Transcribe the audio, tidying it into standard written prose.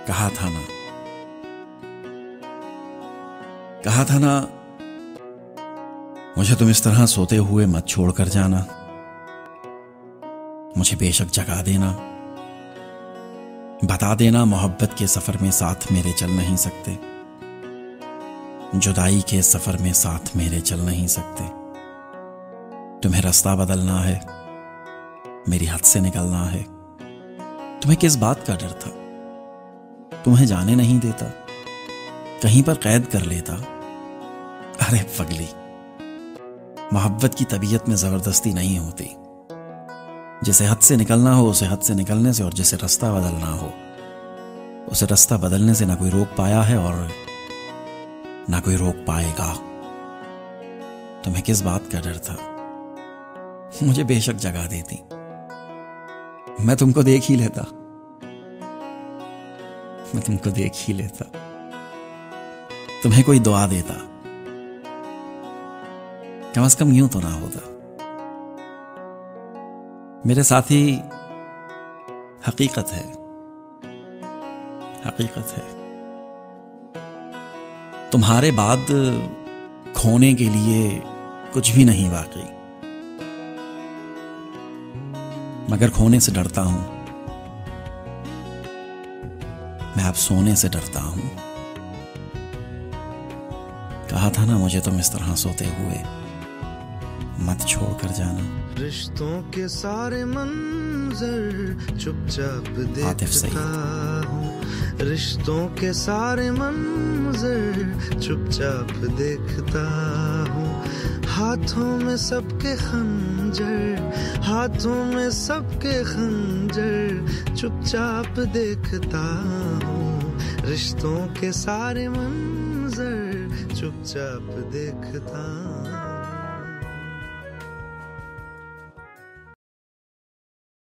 कहा था ना, कहा था ना, मुझे तुम इस तरह सोते हुए मत छोड़कर जाना। मुझे बेशक जगा देना, बता देना मोहब्बत के सफर में साथ मेरे चल नहीं सकते, जुदाई के सफर में साथ मेरे चल नहीं सकते। तुम्हें रास्ता बदलना है, मेरी हद से निकलना है। तुम्हें किस बात का डर था? तुम्हें जाने नहीं देता, कहीं पर कैद कर लेता। अरे पगली, मोहब्बत की तबीयत में जबरदस्ती नहीं होती। जिसे हद से निकलना हो उसे हद से निकलने से, और जिसे रास्ता बदलना हो उसे रास्ता बदलने से ना कोई रोक पाया है और ना कोई रोक पाएगा। तुम्हें किस बात का डर था? मुझे बेशक जगा देती, मैं तुमको देख ही लेता, मैं तुमको देख ही लेता। तुम्हें कोई दुआ देता, कम से कम यूं तो ना होता। मेरे साथी, हकीकत है, हकीकत है, तुम्हारे बाद खोने के लिए कुछ भी नहीं वाकई, मगर खोने से डरता हूं। मैं अब सोने से डरता हूं। कहा था ना, मुझे तुम इस तरह सोते हुए मत छोड़कर जाना। रिश्तों के सारे मंजर चुपचाप देखता हूँ, रिश्तों के सारे मंजर चुपचाप देखता हूँ। हाथों में सबके खंजर, हाथों में सबके खंजर चुपचाप देखता हूँ। रिश्तों के सारे मंजर चुपचाप देखता हूँ।